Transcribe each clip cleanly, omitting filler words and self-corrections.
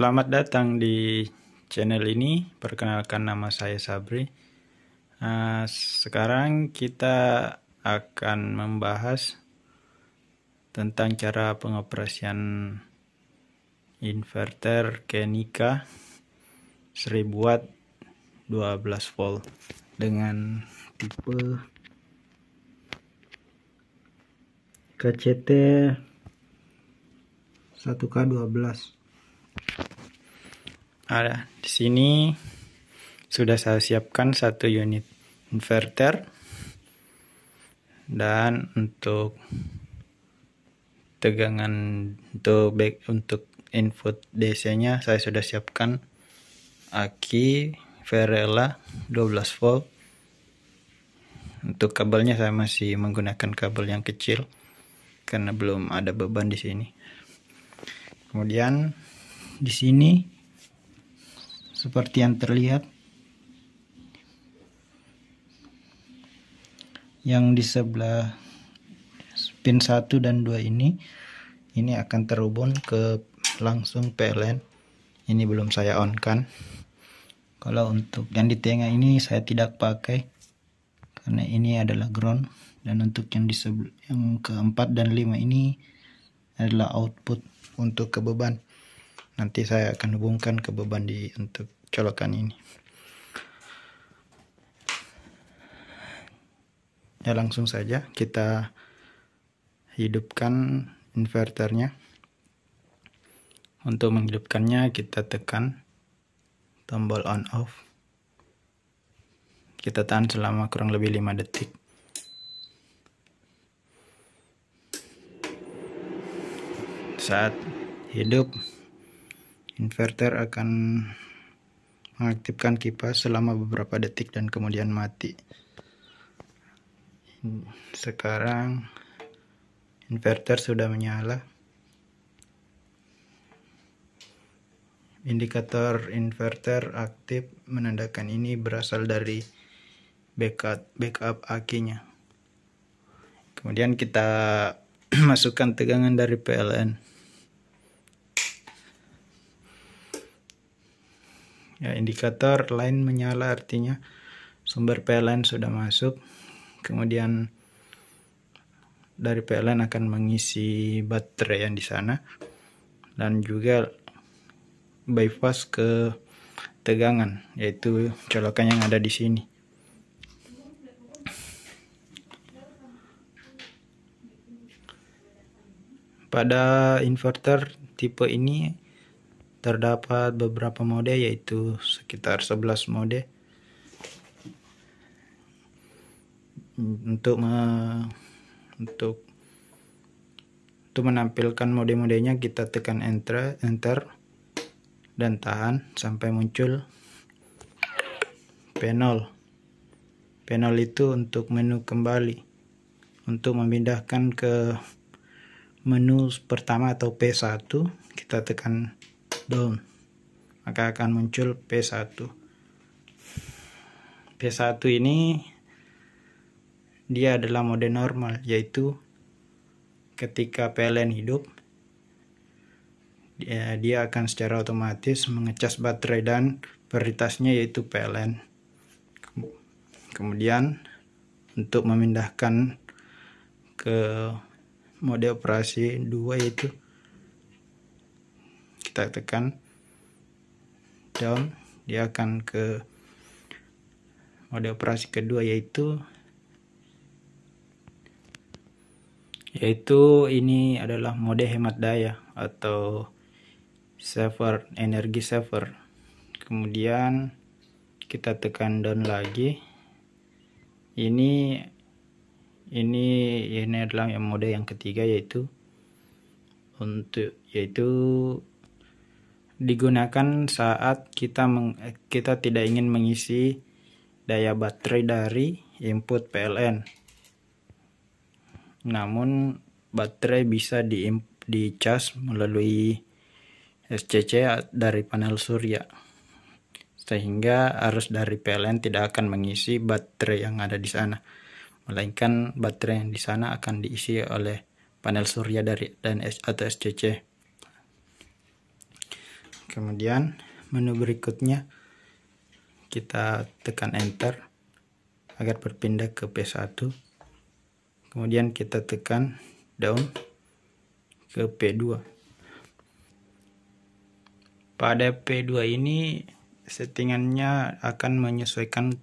Selamat datang di channel ini. Perkenalkan, nama saya Sabri. Sekarang kita akan membahas tentang cara pengoperasian inverter Kenica 1000 watt 12 volt dengan tipe KCT 1K12. Ada di sini sudah saya siapkan satu unit inverter, dan untuk tegangan untuk input DC-nya saya sudah siapkan aki Verela 12 volt. Untuk kabelnya saya masih menggunakan kabel yang kecil karena belum ada beban di sini. Kemudian di sini seperti yang terlihat, yang di sebelah pin 1 dan 2 ini akan terhubung ke langsung PLN. Ini belum saya on kan. Kalau untuk yang di tengah ini saya tidak pakai karena ini adalah ground, dan untuk yang di yang keempat dan 5 ini adalah output untuk ke beban. Nanti saya akan hubungkan ke beban untuk colokan ini. Ya, langsung saja kita hidupkan inverternya. Untuk menghidupkannya kita tekan tombol on off. Kita tahan selama kurang lebih 5 detik. Saat hidup, inverter akan mengaktifkan kipas selama beberapa detik dan kemudian mati. Sekarang inverter sudah menyala. Indikator inverter aktif menandakan ini berasal dari backup akinya. Kemudian kita masukkan tegangan dari PLN. Ya, indikator line menyala artinya sumber PLN sudah masuk. Kemudian dari PLN akan mengisi baterai yang di sana dan juga bypass ke tegangan, yaitu colokan yang ada di sini. Pada inverter tipe ini terdapat beberapa mode, yaitu sekitar 11 mode. Untuk menampilkan mode-modenya kita tekan enter dan tahan sampai muncul panel. Panel itu untuk menu kembali. Untuk memindahkan ke menu pertama atau P1, kita tekan down, maka akan muncul P1. P1 ini dia adalah mode normal, yaitu ketika PLN hidup, dia akan secara otomatis mengecas baterai dan prioritasnya yaitu PLN. Kemudian untuk memindahkan ke mode operasi 2, yaitu kita tekan down, dia akan ke mode operasi kedua, yaitu ini adalah mode hemat daya atau energy saver. Kemudian kita tekan down lagi. Ini adalah mode yang ketiga, yaitu digunakan saat kita tidak ingin mengisi daya baterai dari input PLN. Namun baterai bisa dicas melalui SCC dari panel surya, sehingga arus dari PLN tidak akan mengisi baterai yang ada di sana, melainkan baterai yang di sana akan diisi oleh panel surya atau SCC. Kemudian menu berikutnya kita tekan enter agar berpindah ke P1. Kemudian kita tekan down ke P2. Pada P2 ini settingannya akan menyesuaikan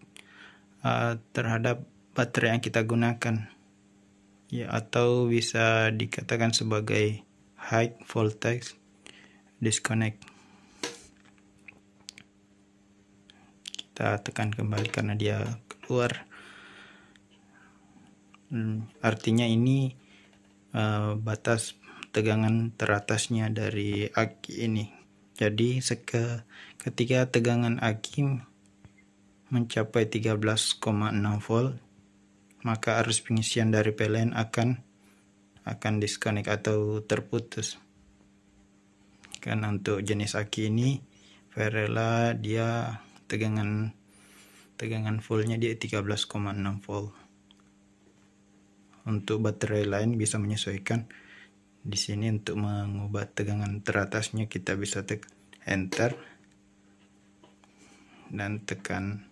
terhadap baterai yang kita gunakan, ya, atau bisa dikatakan sebagai high voltage disconnect. Kita tekan kembali karena dia keluar. Artinya ini batas tegangan teratasnya dari aki ini. Jadi ketika tegangan aki mencapai 13,6 volt, maka arus pengisian dari PLN akan disconnect atau terputus. Karena untuk jenis aki ini Varela dia tegangan fullnya dia 13,6 volt. Untuk baterai lain bisa menyesuaikan. Di sini untuk mengubah tegangan teratasnya kita bisa tekan enter dan tekan,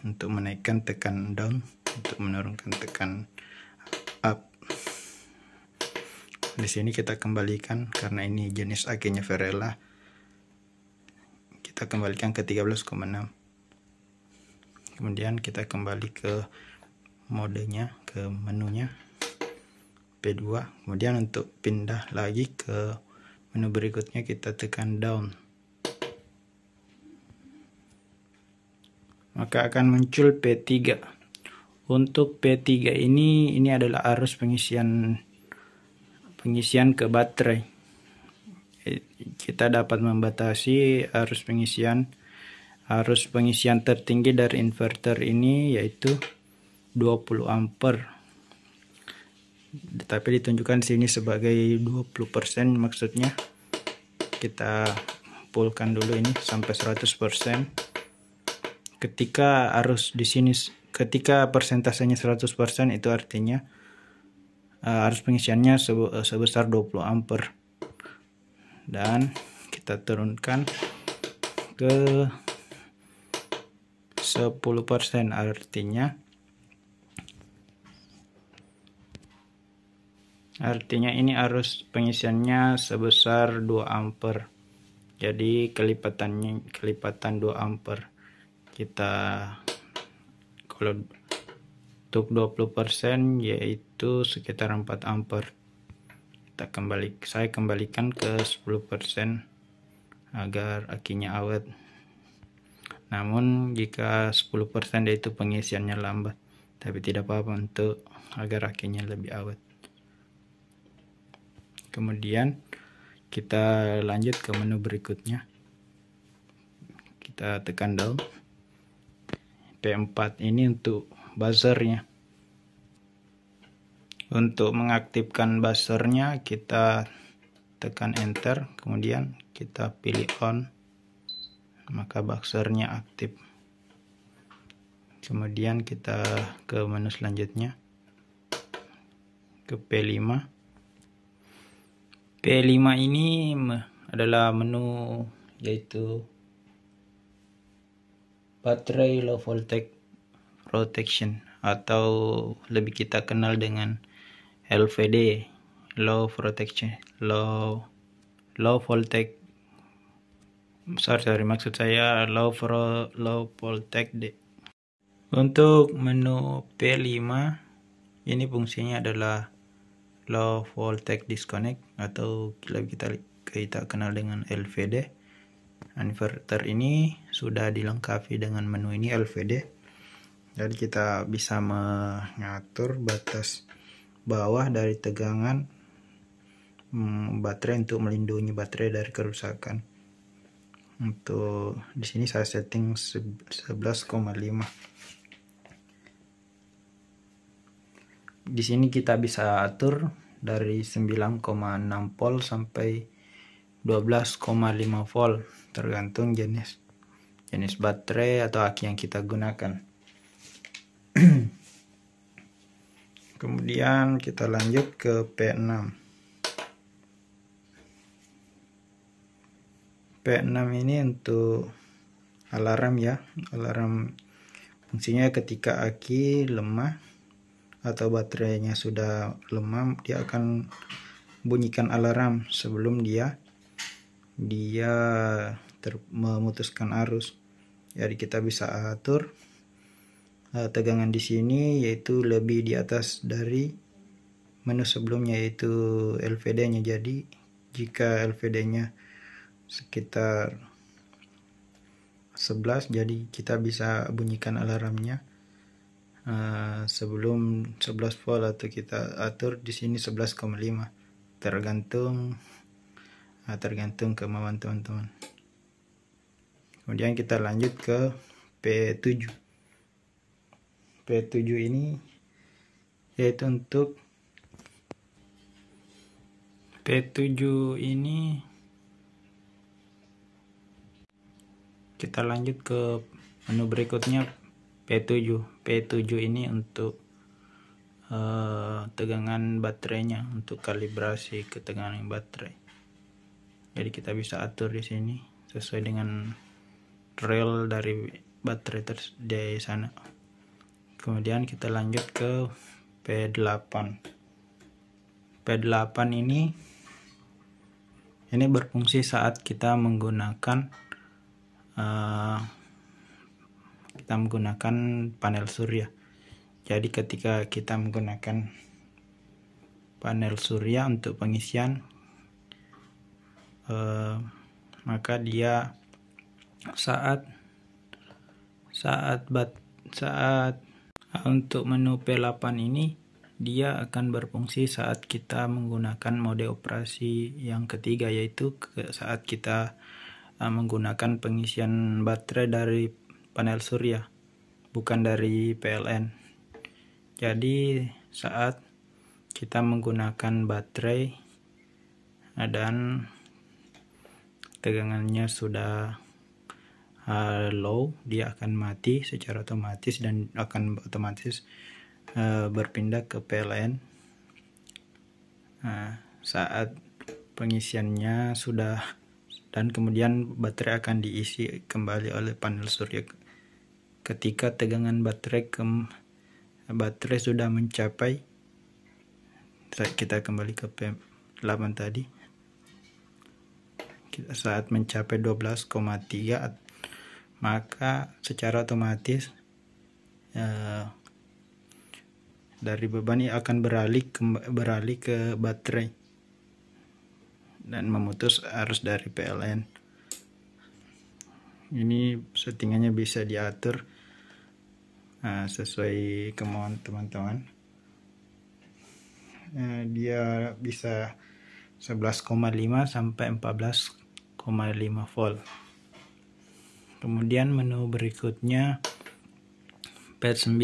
untuk menaikkan tekan down, untuk menurunkan tekan up. Di sini kita kembalikan karena ini jenis akinya Varela. Kita kembalikan ke 13,6. Kemudian kita kembali ke modenya, ke menunya P2. Kemudian untuk pindah lagi ke menu berikutnya kita tekan down, maka akan muncul P3. Untuk P3 ini adalah arus pengisian ke baterai. Kita dapat membatasi arus pengisian tertinggi dari inverter ini yaitu 20 ampere. Tapi ditunjukkan sini sebagai 20%, maksudnya kita fullkan dulu ini sampai 100%. Ketika arus di sini, ketika persentasenya 100%, itu artinya arus pengisiannya sebesar 20 ampere. Dan kita turunkan ke 10%, artinya ini arus pengisiannya sebesar 2 ampere. Jadi kelipatan 2 ampere. Kita kalau untuk 20% yaitu sekitar 4 ampere. Saya kembalikan ke 10% agar akinya awet. Namun jika 10% yaitu pengisiannya lambat, tapi tidak apa-apa untuk agar akinya lebih awet. Kemudian kita lanjut ke menu berikutnya. Kita tekan down. P4 ini untuk buzzernya. Untuk mengaktifkan buzzernya kita tekan enter, kemudian kita pilih on, maka buzzernya aktif. Kemudian kita ke menu selanjutnya, ke P5. P5 ini adalah menu yaitu baterai low voltage protection, atau lebih kita kenal dengan LVD, low voltage maksud saya low voltage. Untuk menu P5 ini fungsinya adalah low voltage disconnect, atau lebih kita kenal dengan LVD. Inverter ini sudah dilengkapi dengan menu ini LVD. Jadi kita bisa mengatur batas bawah dari tegangan baterai untuk melindungi baterai dari kerusakan. Untuk di sini saya setting 11,5. Di sini kita bisa atur dari 9,6 volt sampai 12,5 volt, tergantung jenis baterai atau aki yang kita gunakan. Kemudian kita lanjut ke P6. P6 ini untuk alarm ya, alarm fungsinya ketika aki lemah atau baterainya sudah lemah, dia akan bunyikan alarm sebelum dia memutuskan arus. Jadi kita bisa atur tegangan di sini, yaitu lebih di atas dari menu sebelumnya, yaitu LVD-nya. Jadi jika LVD-nya sekitar 11, jadi kita bisa bunyikan alarmnya sebelum 11 volt, atau kita atur di sini 11,5, tergantung kemauan teman-teman. Kemudian kita lanjut ke P7. P7 ini yaitu untuk P7 ini kita lanjut ke menu berikutnya, P7. P7 ini untuk tegangan baterainya, untuk kalibrasi ketegangan baterai. Jadi kita bisa atur di sini sesuai dengan rel dari baterai di sana. Kemudian kita lanjut ke P8. P8 ini berfungsi saat kita menggunakan panel surya. Jadi ketika kita menggunakan panel surya untuk pengisian, maka dia saat untuk menu P8 ini dia akan berfungsi saat kita menggunakan mode operasi yang ketiga, yaitu saat kita menggunakan pengisian baterai dari panel surya, bukan dari PLN. Jadi saat kita menggunakan baterai dan tegangannya sudah low, dia akan mati secara otomatis dan akan otomatis berpindah ke PLN saat pengisiannya sudah, dan kemudian baterai akan diisi kembali oleh panel surya ketika tegangan baterai sudah mencapai, kita kembali ke P8 tadi, saat mencapai 12,3, maka secara otomatis dari beban ini akan beralih ke baterai dan memutus arus dari PLN. Ini settingannya bisa diatur sesuai kemauan teman-teman. Dia bisa 11,5 sampai 14,5 volt. Kemudian menu berikutnya P9.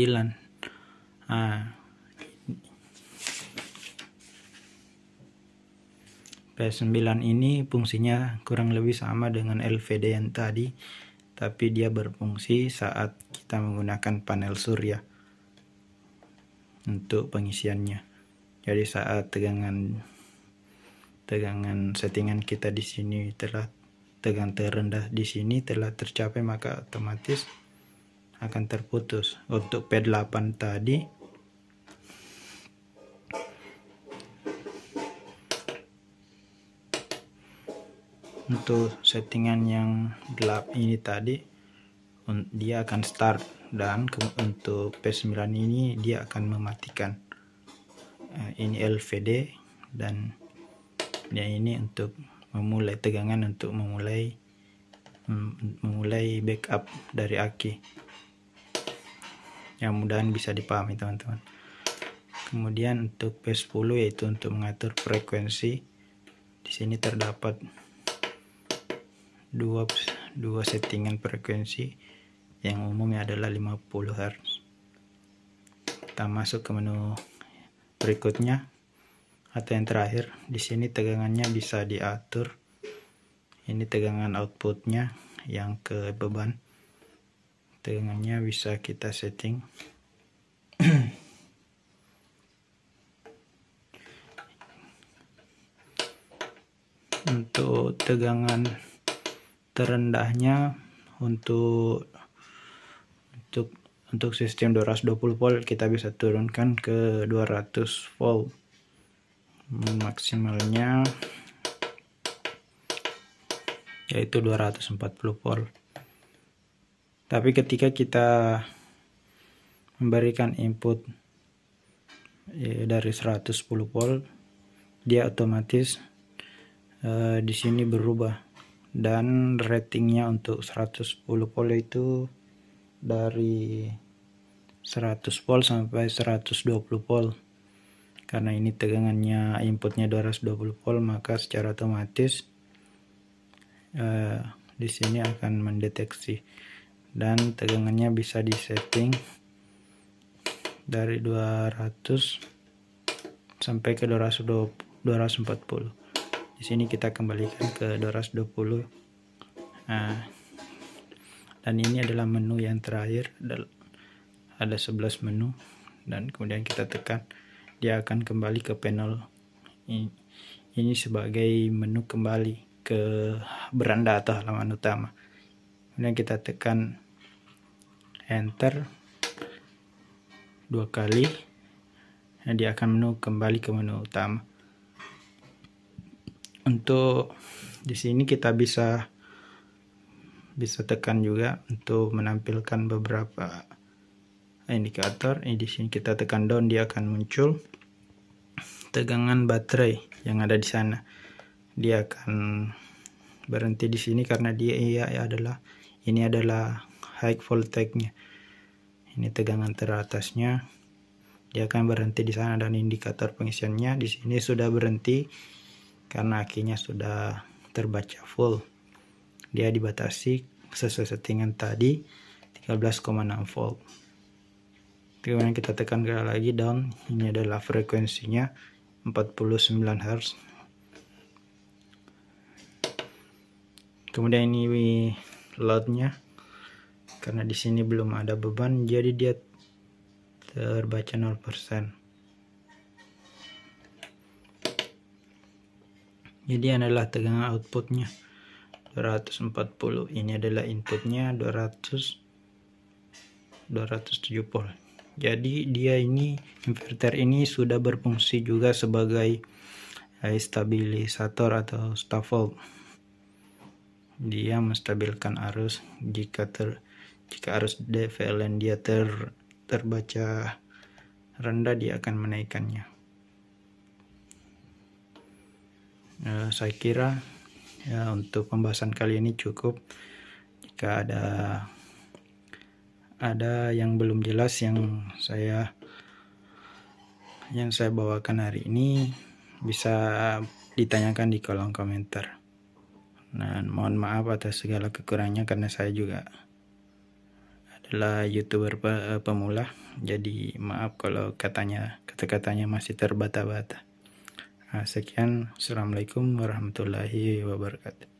P9 ini fungsinya kurang lebih sama dengan LVD yang tadi, tapi dia berfungsi saat kita menggunakan panel surya untuk pengisiannya. Jadi saat tegangan settingan kita di sini tegangan terendah di sini telah tercapai, maka otomatis akan terputus. Untuk P8 tadi untuk settingan yang gelap ini tadi, dia akan start, dan untuk P9 ini dia akan mematikan. Ini LVD, dan ini untuk memulai tegangan, untuk memulai backup dari aki. Yang mudahan bisa dipahami teman-teman. Kemudian untuk P10 yaitu untuk mengatur frekuensi. Di sini terdapat dua settingan frekuensi, yang umumnya adalah 50 Hz. Kita masuk ke menu berikutnya atau yang terakhir. Di sini tegangannya bisa diatur. Ini tegangan outputnya yang ke beban. Tegangannya bisa kita setting. Untuk tegangan terendahnya untuk sistem 220 volt kita bisa turunkan ke 200 volt. Maksimalnya yaitu 240 volt. Tapi ketika kita memberikan input dari 110 volt, dia otomatis di sini berubah, dan ratingnya untuk 110 volt itu dari 100 volt sampai 120 volt. Karena ini tegangannya inputnya 220 volt, maka secara otomatis di sini akan mendeteksi, dan tegangannya bisa disetting dari 200 sampai ke 240. Di sini kita kembalikan ke 220. Dan ini adalah menu yang terakhir, ada 11 menu, dan kemudian kita tekan, dia akan kembali ke panel ini sebagai menu kembali ke beranda atau halaman utama. Kemudian kita tekan enter 2 kali, dan dia akan menu kembali ke menu utama. Untuk di sini kita bisa tekan juga untuk menampilkan beberapa indikator. Di sini kita tekan down, dia akan muncul tegangan baterai yang ada di sana. Dia akan berhenti di sini karena ini adalah high voltage-nya. Ini tegangan teratasnya. Dia akan berhenti di sana, dan indikator pengisiannya di sini sudah berhenti karena akinya sudah terbaca full. Dia dibatasi sesuai settingan tadi 13,6 volt. Kemudian kita tekan lagi down, ini adalah frekuensinya 49 Hz. Kemudian ini loadnya, karena di sini belum ada beban, jadi dia terbaca 0%. Jadi adalah tegangan outputnya 240. Ini adalah inputnya 207 volt. Jadi dia ini, inverter ini sudah berfungsi juga sebagai stabilisator atau stop volt. Dia menstabilkan arus jika arus PLN dia terbaca rendah, dia akan menaikkannya. Saya kira untuk pembahasan kali ini cukup. Jika ada yang belum jelas yang saya bawakan hari ini, bisa ditanyakan di kolom komentar. Dan mohon maaf atas segala kekurangannya, karena saya juga adalah YouTuber pemula. Jadi maaf kalau kata-katanya masih terbata-bata. Sekian, assalamualaikum warahmatullahi wabarakatuh.